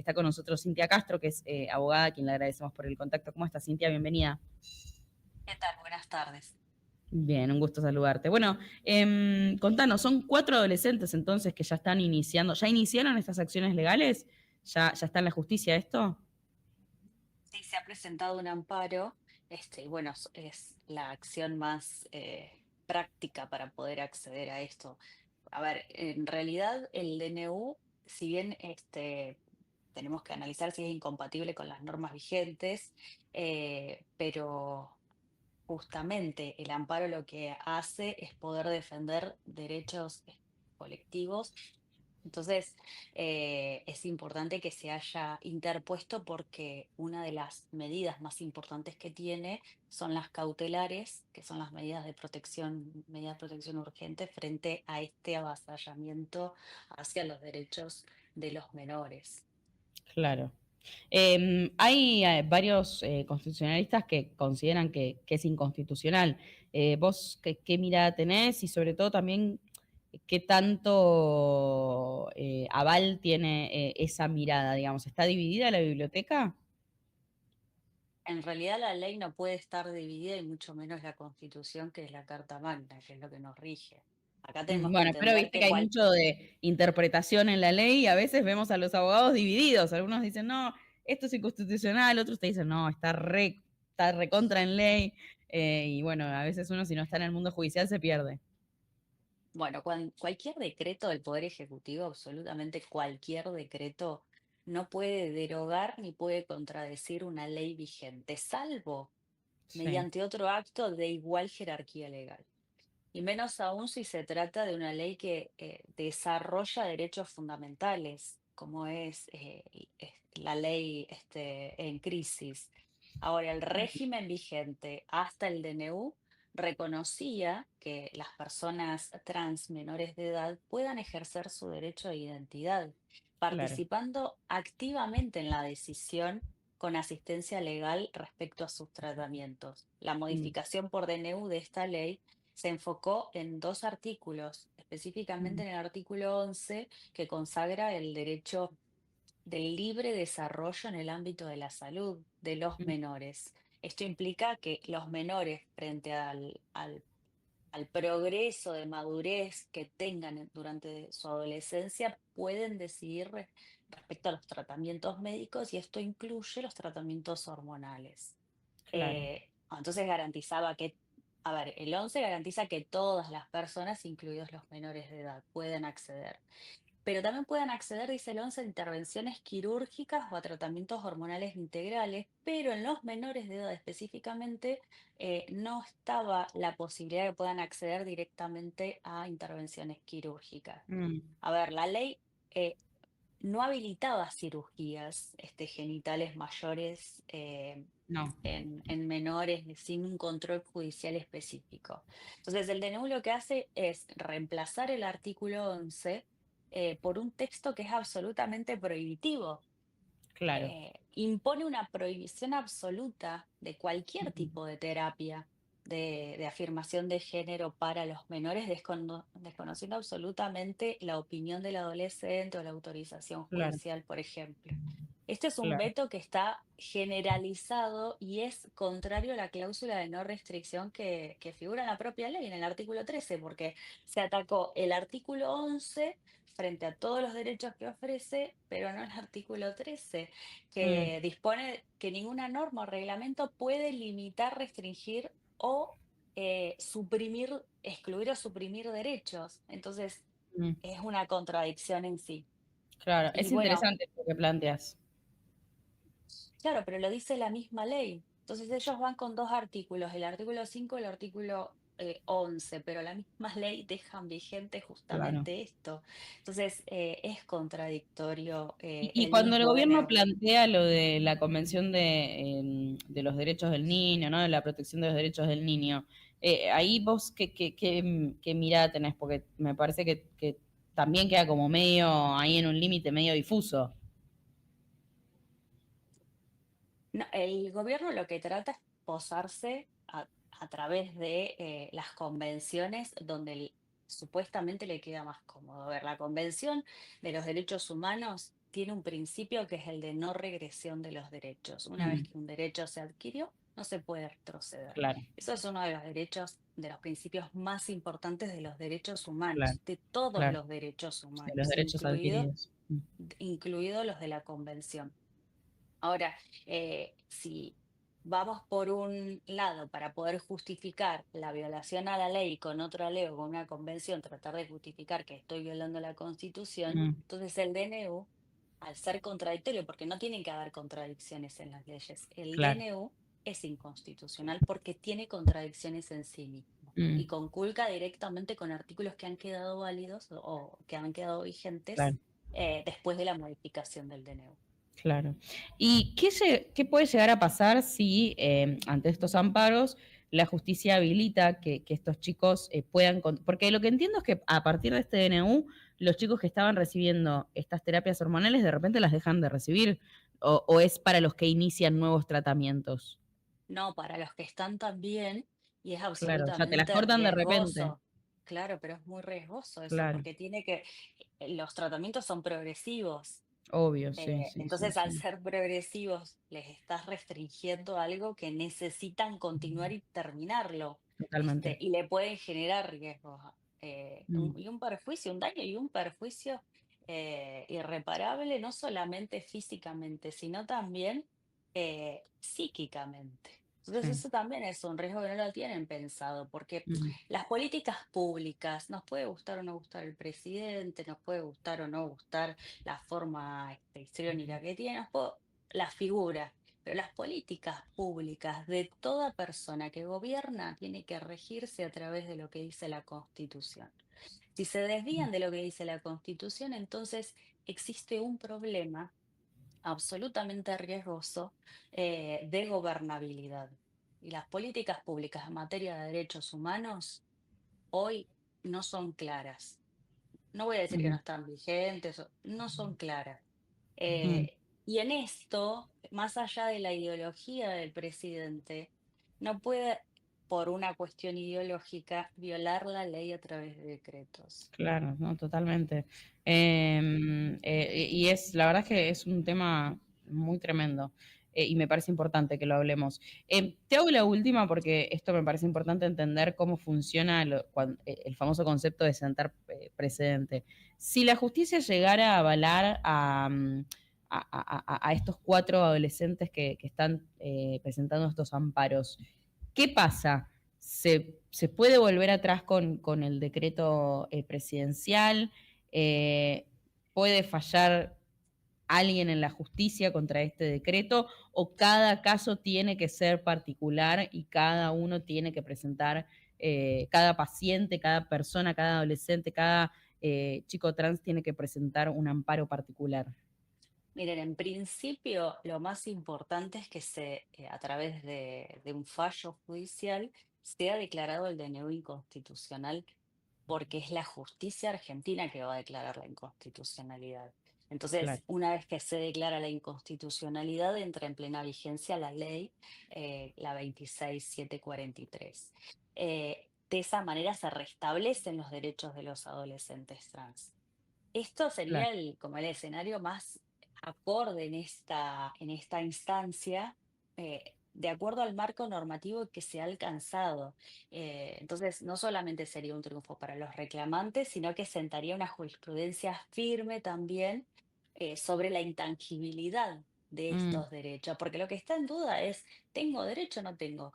Está con nosotros Cintia Castro, que es abogada, a quien le agradecemos por el contacto. ¿Cómo estás, Cintia? Bienvenida. ¿Qué tal? Buenas tardes. Bien, un gusto saludarte. Bueno, contanos, son 4 adolescentes entonces que ya están iniciando, ¿ya iniciaron estas acciones legales? ¿Ya está en la justicia esto? Sí, se ha presentado un amparo, y bueno, es la acción más práctica para poder acceder a esto. A ver, en realidad el DNU, si bien tenemos que analizar si es incompatible con las normas vigentes, pero justamente el amparo lo que hace es poder defender derechos colectivos. Entonces, es importante que se haya interpuesto porque una de las medidas más importantes que tiene son las cautelares, que son las medidas de protección urgente frente a este avasallamiento hacia los derechos de los menores. Claro. Hay varios constitucionalistas que consideran que es inconstitucional. ¿Vos qué mirada tenés y sobre todo también qué tanto aval tiene esa mirada, digamos? ¿Está dividida la biblioteca? En realidad la ley no puede estar dividida y mucho menos la Constitución, que es la Carta Magna, que es lo que nos rige. Acá tenemos que Bueno, pero entender viste que que hay mucho de interpretación en la ley y a veces vemos a los abogados divididos. Algunos dicen, no, esto es inconstitucional, otros te dicen, no, está recontra en ley. Y bueno, a veces uno si no está en el mundo judicial se pierde. bueno, cualquier decreto del Poder Ejecutivo, absolutamente cualquier decreto, no puede derogar ni puede contradecir una ley vigente, salvo Sí, mediante otro acto de igual jerarquía legal. Y menos aún si se trata de una ley que desarrolla derechos fundamentales, como es la ley en crisis. Ahora, el régimen vigente hasta el DNU reconocía que las personas trans menores de edad puedan ejercer su derecho de identidad, claro. participando activamente en la decisión con asistencia legal respecto a sus tratamientos. La Mm, modificación por DNU de esta ley se enfocó en dos artículos, específicamente mm, en el artículo 11, que consagra el derecho del libre desarrollo en el ámbito de la salud de los mm, menores. Esto implica que los menores, frente al progreso de madurez que tengan durante su adolescencia, pueden decidir respecto a los tratamientos médicos, y esto incluye los tratamientos hormonales. claro. Entonces garantizaba que, a ver, el 11 garantiza que todas las personas, incluidos los menores de edad, pueden acceder. Pero también pueden acceder, dice el 11, a intervenciones quirúrgicas o a tratamientos hormonales integrales, pero en los menores de edad específicamente no estaba la posibilidad de que puedan acceder directamente a intervenciones quirúrgicas. Mm, A ver, la ley eh, no habilitaba cirugías genitales mayores no. en menores sin un control judicial específico. Entonces, el DNU lo que hace es reemplazar el artículo 11 por un texto que es absolutamente prohibitivo. Claro. Impone una prohibición absoluta de cualquier Mm, tipo de terapia de afirmación de género para los menores, desconociendo absolutamente la opinión del adolescente o la autorización claro, judicial, por ejemplo. Este es un claro. veto que está generalizado y es contrario a la cláusula de no restricción que figura en la propia ley, en el artículo 13, porque se atacó el artículo 11 frente a todos los derechos que ofrece, pero no el artículo 13, Mm, que dispone que ninguna norma o reglamento puede limitar, restringir o suprimir, excluir o suprimir derechos. Entonces, mm, es una contradicción en sí. claro, Y es bueno, interesante lo que planteas. claro, pero lo dice la misma ley. Entonces ellos van con dos artículos, el artículo 5 y el artículo 11, pero la misma ley dejan vigente Claro. justamente esto. Entonces es contradictorio Y el cuando el mismo gobierno DNU. plantea lo de la Convención de los Derechos del Niño, ¿no? De la protección de los derechos del niño, ahí vos qué mirada tenés, porque me parece que también queda como medio ahí en un límite medio difuso. No, el gobierno lo que trata es posarse a través de las convenciones donde supuestamente le queda más cómodo. A ver, la Convención de los Derechos Humanos tiene un principio que es el de no regresión de los derechos. Una vez Mm, que un derecho se adquirió, no se puede retroceder. claro, Eso es uno de los derechos, de los principios más importantes de los derechos claro, humanos, de todos claro. los derechos Sí, los humanos, derechos adquiridos. Mm, incluidos los de la Convención. Ahora, si vamos por un lado para poder justificar la violación a la ley con otra ley o con una convención, tratar de justificar que estoy violando la Constitución, mm, entonces el DNU, al ser contradictorio, porque no tienen que haber contradicciones en las leyes, el claro. DNU es inconstitucional porque tiene contradicciones en sí mismo Mm, y conculca directamente con artículos que han quedado válidos o que han quedado vigentes claro. después de la modificación del DNU. Claro. ¿Y qué puede llegar a pasar si ante estos amparos la justicia habilita que estos chicos puedan... Porque lo que entiendo es que a partir de este DNU, los chicos que estaban recibiendo estas terapias hormonales de repente las dejan de recibir o es para los que inician nuevos tratamientos. No, para los que están también, y es Claro, o sea, te las absolutamente cortan de repente. riesgoso. Claro, pero es muy riesgoso eso, Claro, porque los tratamientos son progresivos. obvio, sí, sí, sí, Entonces, al sí. ser progresivos, les estás restringiendo algo que necesitan continuar y terminarlo, Totalmente. y le pueden generar riesgos, Mm, y un perjuicio, un daño y un perjuicio irreparable, no solamente físicamente, sino también psíquicamente. Entonces, sí. eso también es un riesgo que no lo tienen pensado, porque Mm, las políticas públicas, nos puede gustar o no gustar el presidente, nos puede gustar o no gustar la forma histriónica que tiene, la figura, pero las políticas públicas de toda persona que gobierna tiene que regirse a través de lo que dice la Constitución. Si se mm, desvían de lo que dice la Constitución, entonces existe un problema absolutamente riesgoso de gobernabilidad. Y las políticas públicas en materia de derechos humanos hoy no son claras. No voy a decir que no mm, están vigentes, no son claras. mm. Y en esto, más allá de la ideología del presidente, no puede, por una cuestión ideológica, violar la ley a través de decretos. Claro, no, totalmente. Y la verdad es que es un tema muy tremendo y me parece importante que lo hablemos. Te hago la última porque esto me parece importante entender cómo funciona el famoso concepto de sentar precedente. Si la justicia llegara a avalar a estos 4 adolescentes que están presentando estos amparos, ¿qué pasa? Se puede volver atrás con el decreto presidencial, eh, puede fallar alguien en la justicia contra este decreto o cada caso tiene que ser particular y cada uno tiene que presentar, cada paciente, cada persona, cada adolescente, cada chico trans tiene que presentar un amparo particular. Miren, en principio lo más importante es que a través de un fallo judicial sea declarado el DNU inconstitucional porque es la justicia argentina que va a declarar la inconstitucionalidad. Claro. Entonces, una vez que se declara la inconstitucionalidad, entra en plena vigencia la ley, la 26743. De esa manera se restablecen los derechos de los adolescentes trans. Esto Claro. sería como el escenario más acorde en esta instancia, de acuerdo al marco normativo que se ha alcanzado. Entonces, no solamente sería un triunfo para los reclamantes, sino que sentaría una jurisprudencia firme también sobre la intangibilidad de Mm, estos derechos, porque lo que está en duda es, ¿tengo derecho o no tengo?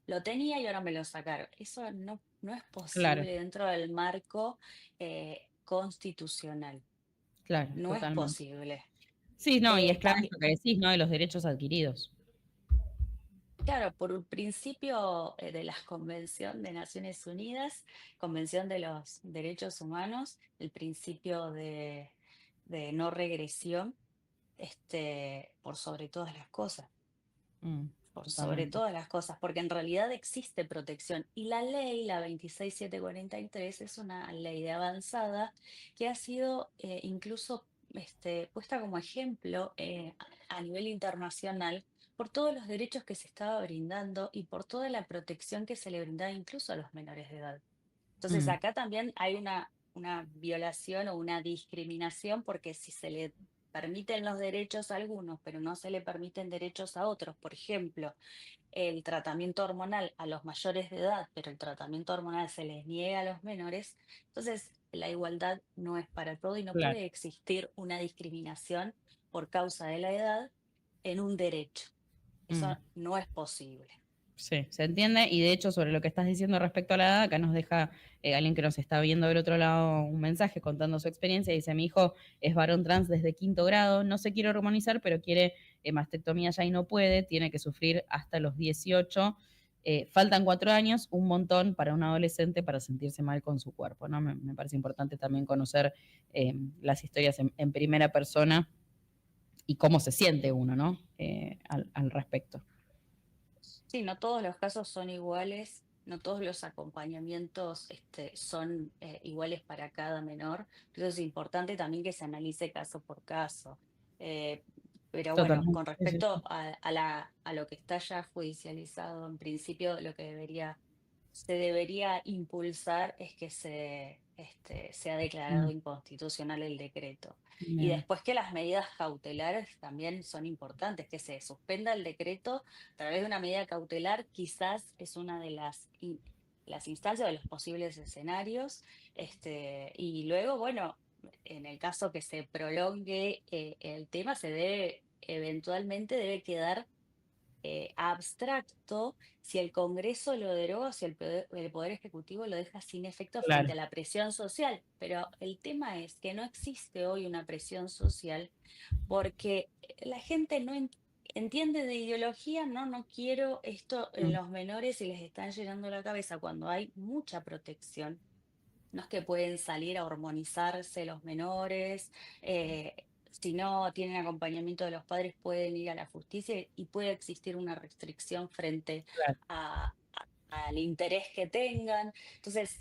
Lo tenía y ahora me lo sacaron. Eso no es claro, posible dentro del marco constitucional. claro, No es totalmente. posible. Sí, no, y es claro También, esto que decís, ¿no? De los derechos adquiridos. claro, por un principio de la Convención de Naciones Unidas, Convención de los Derechos Humanos, el principio de no regresión, por sobre todas las cosas. Mm, Por sobre totalmente. todas las cosas, porque en realidad existe protección. Y la ley, la 26743, es una ley de avanzada que ha sido incluso puesta como ejemplo a nivel internacional por todos los derechos que se estaba brindando y por toda la protección que se le brindaba incluso a los menores de edad. Entonces Mm, acá también hay una violación o una discriminación porque si se le permiten los derechos a algunos, pero no se le permiten derechos a otros. Por ejemplo, el tratamiento hormonal a los mayores de edad, pero el tratamiento hormonal se les niega a los menores, entonces la igualdad no es para todo y no Claro. puede existir una discriminación por causa de la edad en un derecho. Mm. Eso no es posible. Sí, se entiende. Y de hecho, sobre lo que estás diciendo respecto a la edad, acá nos deja alguien que nos está viendo del otro lado un mensaje contando su experiencia. Dice: mi hijo es varón trans desde 5º grado, no se quiere hormonizar, pero quiere mastectomía ya y no puede, tiene que sufrir hasta los 18. Faltan 4 años, un montón para un adolescente para sentirse mal con su cuerpo, ¿no? Me parece importante también conocer las historias en primera persona y cómo se siente uno, ¿no? Al respecto. Sí, no todos los casos son iguales, no todos los acompañamientos son iguales para cada menor. Entonces es importante también que se analice caso por caso. Eh, pero bueno, Totalmente. con Sí, sí, respecto sí. a lo que está ya judicializado, en principio lo que se debería impulsar es que sea declarado Mm, inconstitucional el decreto. Y bien. después que las medidas cautelares también son importantes, que se suspenda el decreto a través de una medida cautelar, quizás es una de las instancias de los posibles escenarios. Y luego, bueno, en el caso que se prolongue el tema, eventualmente debe quedar abstracto si el Congreso lo deroga o si el Poder Ejecutivo lo deja sin efecto frente Claro. a la presión social. Pero el tema es que no existe hoy una presión social porque la gente no entiende de ideología, no, no quiero esto en Mm, los menores y les están llenando la cabeza cuando hay mucha protección. No es que pueden salir a hormonizarse los menores, si no tienen acompañamiento de los padres pueden ir a la justicia y puede existir una restricción frente claro, al interés que tengan. Entonces,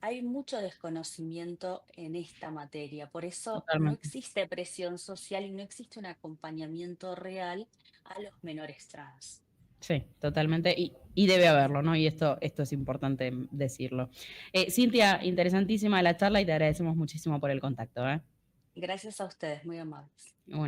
hay mucho desconocimiento en esta materia, por eso no totalmente. existe presión social y no existe un acompañamiento real a los menores trans. Sí, totalmente. Y debe haberlo, ¿no? Y esto es importante decirlo. Cintia, interesantísima la charla y te agradecemos muchísimo por el contacto, ¿eh? Gracias a ustedes, muy amables. Una